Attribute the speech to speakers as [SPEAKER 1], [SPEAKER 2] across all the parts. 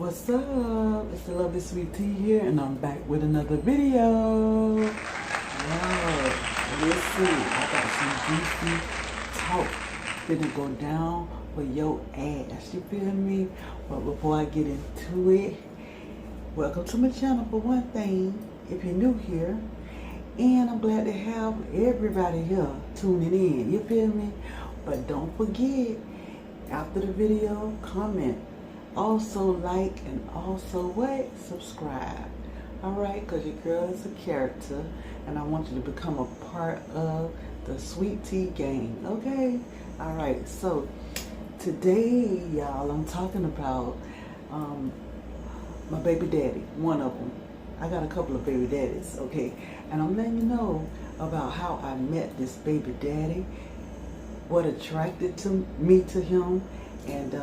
[SPEAKER 1] What's up? It's the lovely Sweet Tea here, and I'm back with another video. Wow, listen, I got some juicy talk finna go down for your ass. You feel me? But before I get into it, welcome to my channel for one thing, if you're new here. And I'm glad to have everybody here tuning in. You feel me? But don't forget, after the video, comment. Also like and also what? Subscribe. Alright, because your girl is a character and I want you to become a part of the Sweet Tea gang. Okay? Alright, so today, y'all, I'm talking about my baby daddy, one of them. I got a couple of baby daddies, okay? And I'm letting you know about how I met this baby daddy, what attracted me to him, and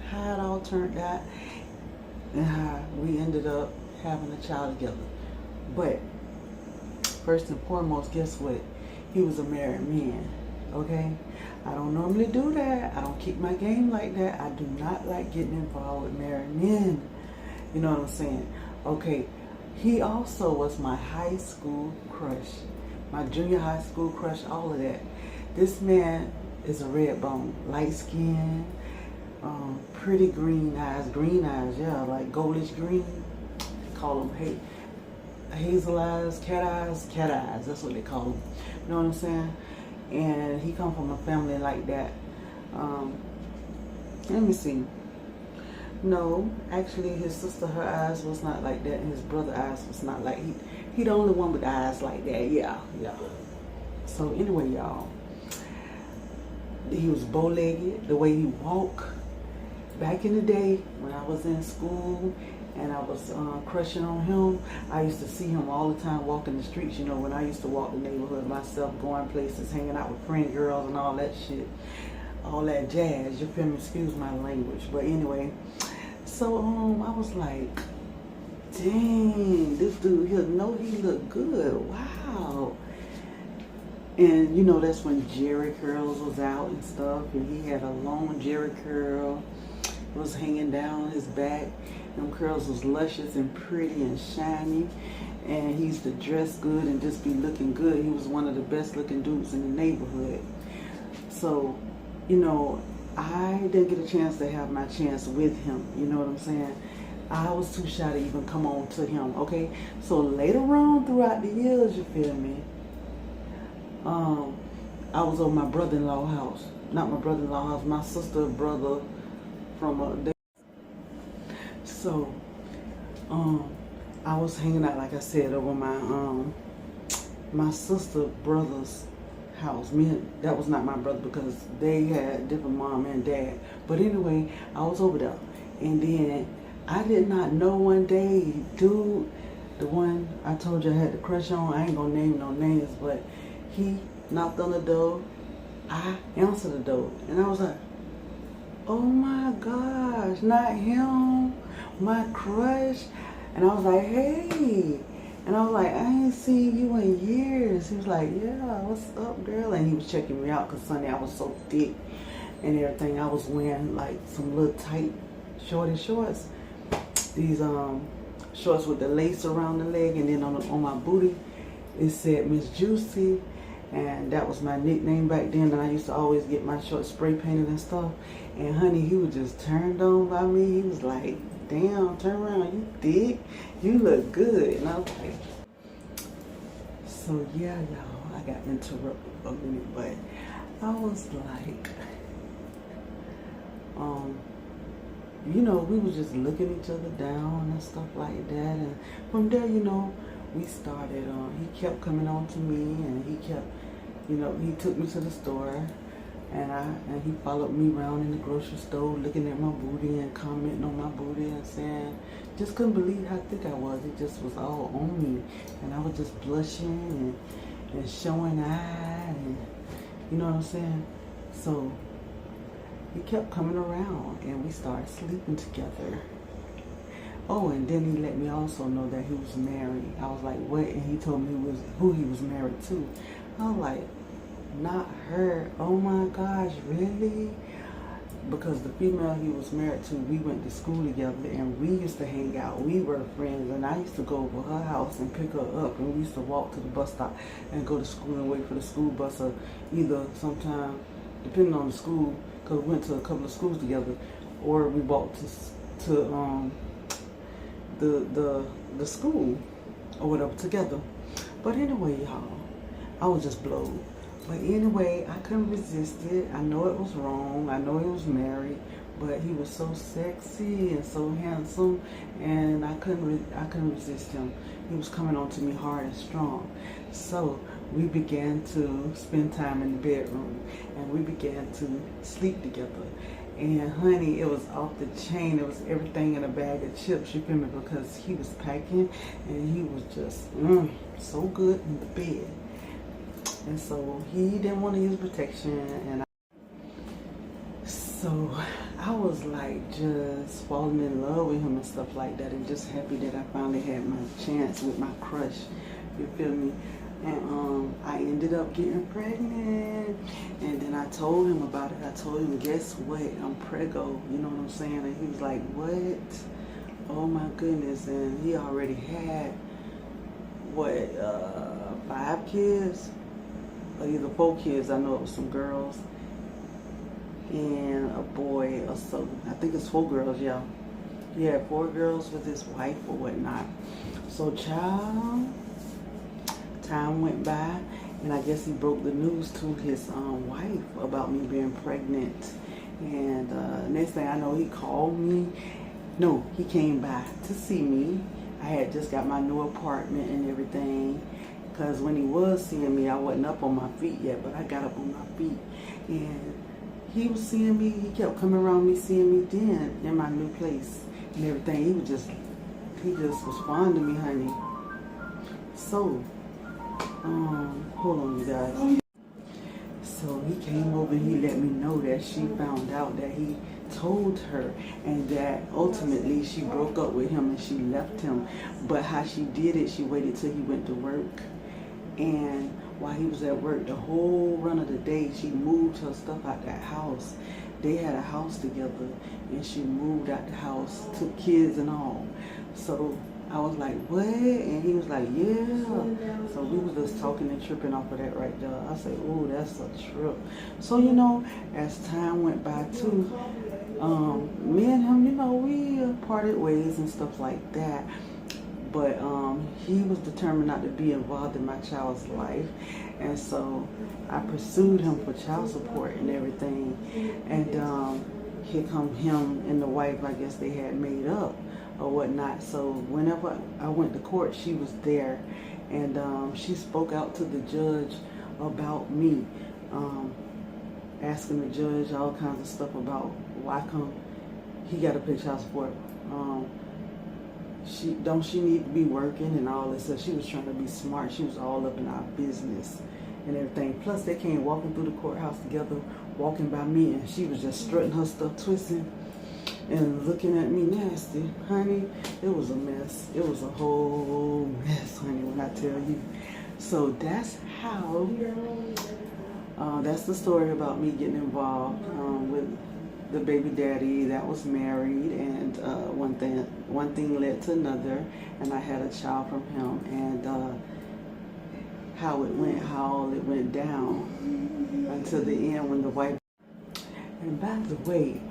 [SPEAKER 1] how it all turned out, and how we ended up having a child together. But first and foremost, guess what? He was a married man, okay? I don't normally do that. I don't keep my game like that. I do not like getting involved with married men. You know what I'm saying? Okay, he also was my high school crush, my junior high school crush, all of that. This man is a red bone, light skin, pretty green eyes, yeah, like goldish green. They call them hazel eyes, cat eyes, that's what they call them. You know what I'm saying? And he come from a family like that. Let me see. No, actually his sister, her eyes was not like that, and his brother eyes was not like, he the only one with eyes like that. Yeah. So anyway, y'all, he was bow-legged, the way he walked. Back in the day when I was in school and I was crushing on him, I used to see him all the time walking the streets. You know, when I used to walk the neighborhood myself, going places, hanging out with friend girls and all that shit, all that jazz, you feel me? Excuse my language. But anyway, so I was like, dang, this dude here, know he looked good. Wow. And you know, that's when Jerry curls was out and stuff, and he had a long Jerry curl. It was hanging down his back. Them curls was luscious and pretty and shiny, and he used to dress good and just be looking good. He was one of the best looking dudes in the neighborhood. So, you know, I didn't get a chance to have my chance with him. You know what I'm saying? I was too shy to even come on to him, okay? So later on throughout the years, you feel me, I was over my brother-in-law house. Not my brother-in-law house, my sister, brother from so I was hanging out, like I said, over my sister brother's house. That was not my brother because they had different mom and dad. But anyway, I was over there, and then I did not know one day, dude, the one I told you I had the crush on, I ain't gonna name no names, but he knocked on the door. I answered the door, and I was like, oh my gosh, not him, my crush. And I was like, hey. And I was like, I ain't seen you in years. He was like, yeah, what's up, girl? And he was checking me out because Sunday I was so thick and everything. I was wearing like some little tight shorty shorts. These shorts with the lace around the leg, and then on my booty it said Miss Juicy. And that was my nickname back then, and I used to always get my shorts spray painted and stuff. And honey, he was just turned on by me. He was like, damn, turn around, you thick, you look good. And I was like, so yeah, y'all, I got interrupted for a minute, but I was like, you know, we was just looking each other down and stuff like that. And from there, you know, we started, he kept coming on to me, and he kept, you know, he took me to the store, and he followed me around in the grocery store, looking at my booty and commenting on my booty and saying, just couldn't believe how thick I was. It just was all on me, and I was just blushing and showing eye, and you know what I'm saying? So he kept coming around, and we started sleeping together. Oh, and then he let me also know that he was married. I was like, what? And he told me who he was married to. I was like, not her. Oh my gosh, really? because the female he was married to, we went to school together and we used to hang out. We were friends, and I used to go over her house and pick her up, and we used to walk to the bus stop and go to school and wait for the school bus, or either sometime, depending on the school, because we went to a couple of schools together, or we walked to the school or whatever together. But anyway, y'all, I was just blown. But anyway, I couldn't resist it. I know it was wrong. I know he was married, but he was so sexy and so handsome, and I couldn't resist him. He was coming on to me hard and strong. So we began to spend time in the bedroom, and we began to sleep together. And honey, it was off the chain. It was everything in a bag of chips, you feel me? Because he was packing, and he was just so good in the bed. And so he didn't want to use protection, and so I was like just falling in love with him and stuff like that, and just happy that I finally had my chance with my crush, you feel me? And I ended up getting pregnant, and then I told him about it. I told him, guess what, I'm preggo, you know what I'm saying? And he was like, what? Oh my goodness. And he already had what, 5 kids, or either 4 kids. I know it was some girls and a boy or so. I think it's 4 girls, y'all. He had 4 girls with his wife or whatnot. So child, time went by, and I guess he broke the news to his wife about me being pregnant. And next thing I know, he called me. No, he came by to see me. I had just got my new apartment and everything, because when he was seeing me, I wasn't up on my feet yet, but I got up on my feet. And he was seeing me. He kept coming around me, seeing me then in my new place and everything. He just was fond of me, honey. So hold on, you guys. So he came over and he let me know that she found out that he told her, and that ultimately she broke up with him and she left him. But how she did it, she waited till he went to work, and while he was at work, the whole run of the day, she moved her stuff out that house. They had a house together, and she moved out the house, took kids and all. So I was like, what? And he was like, yeah. So we was just talking and tripping off of that right there. I said, oh, that's a trip. So, you know, as time went by too, me and him, you know, we parted ways and stuff like that. But he was determined not to be involved in my child's life. And so I pursued him for child support and everything. And here come him and the wife, I guess they had made up or whatnot. So whenever I went to court, she was there, and she spoke out to the judge about me, asking the judge all kinds of stuff about why come he got to pay child support. She need to be working and all this. So she was trying to be smart. She was all up in our business and everything. Plus they came walking through the courthouse together, walking by me, and she was just strutting her stuff, twisting and looking at me nasty. Honey, it was a mess. It was a whole mess, honey, when I tell you. So that's how, that's the story about me getting involved with the baby daddy that was married, and one thing led to another, and I had a child from him, and how it went down until the end when the wife. And by the way,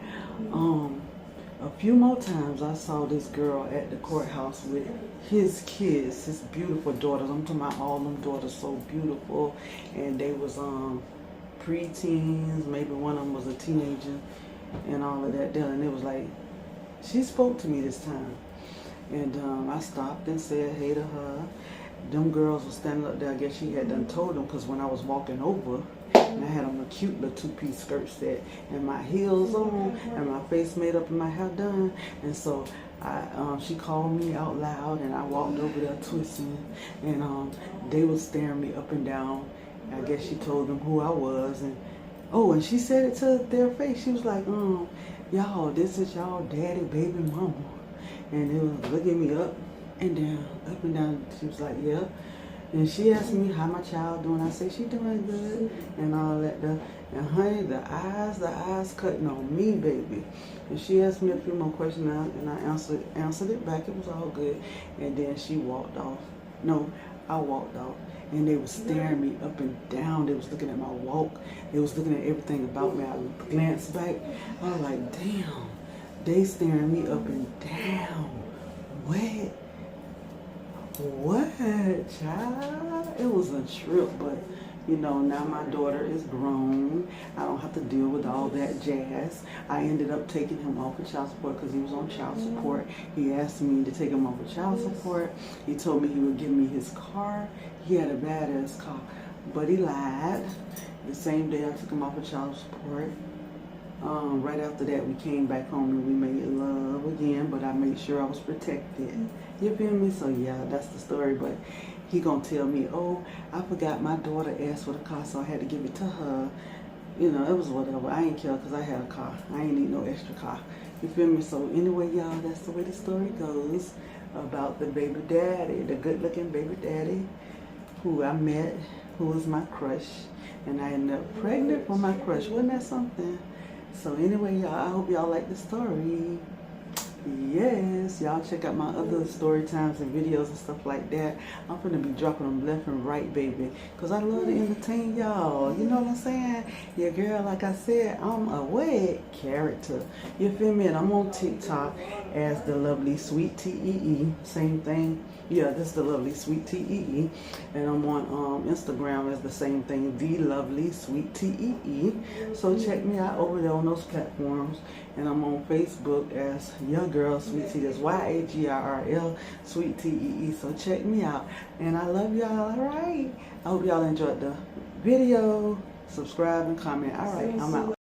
[SPEAKER 1] a few more times I saw this girl at the courthouse with his kids, his beautiful daughters. I'm talking about all them daughters, so beautiful. And they was pre-teens, maybe one of them was a teenager and all of that. And it was like, she spoke to me this time. And I stopped and said hey to her. Them girls were standing up there. I guess she had done told them, because when I was walking over, and I had on a cute little 2-piece skirt set and my heels on and my face made up and my hair done. And so she called me out loud, and I walked over there twisting, and they was staring me up and down. I guess she told them who I was, and and she said it to their face. She was like, y'all, this is y'all daddy, baby mama. And it was looking me up and down, up and down. She was like, yeah. And she asked me how my child doing. I said she doing good and all that. And honey, the eyes cutting on me, baby. And she asked me a few more questions and I answered it back. It was all good. And then she walked off. No, I walked off. And they was staring me up and down. They was looking at my walk. They was looking at everything about me. I glanced back. I was like, damn, they staring me up and down. What? What, child? It was a trip, but you know, now my daughter is grown. I don't have to deal with all that jazz. I ended up taking him off of child support because he was on child support. He asked me to take him off of child support. He told me he would give me his car. He had a badass car, but he lied. The same day I took him off of child support. Right after that, we came back home and we made love again, but I made sure I was protected. You feel me? So yeah, that's the story. But he gonna tell me, oh, I forgot my daughter asked for the car, so I had to give it to her. You know, it was whatever. I ain't care because I had a car. I ain't need no extra car. You feel me? So anyway, y'all, that's the way the story goes about the baby daddy, the good-looking baby daddy who I met, who was my crush, and I ended up pregnant for my crush. Wasn't that something? So anyway, y'all, I hope y'all like the story. Yes, y'all check out my other story times and videos and stuff like that. I'm gonna be dropping them left and right, baby, because I love to entertain y'all. You know what I'm saying? Yeah, girl, like I said, I'm a what character. You feel me? And I'm on TikTok as the lovely sweet TEE. Same thing. Yeah, this is the lovely sweet TEE. And I'm on Instagram as the same thing, the lovely sweet TEE. So check me out over there on those platforms. And I'm on Facebook as your girl Sweet T. That's YAGRL Sweet TEE. So check me out. And I love y'all. All right. I hope y'all enjoyed the video. Subscribe and comment. All right. I'm out.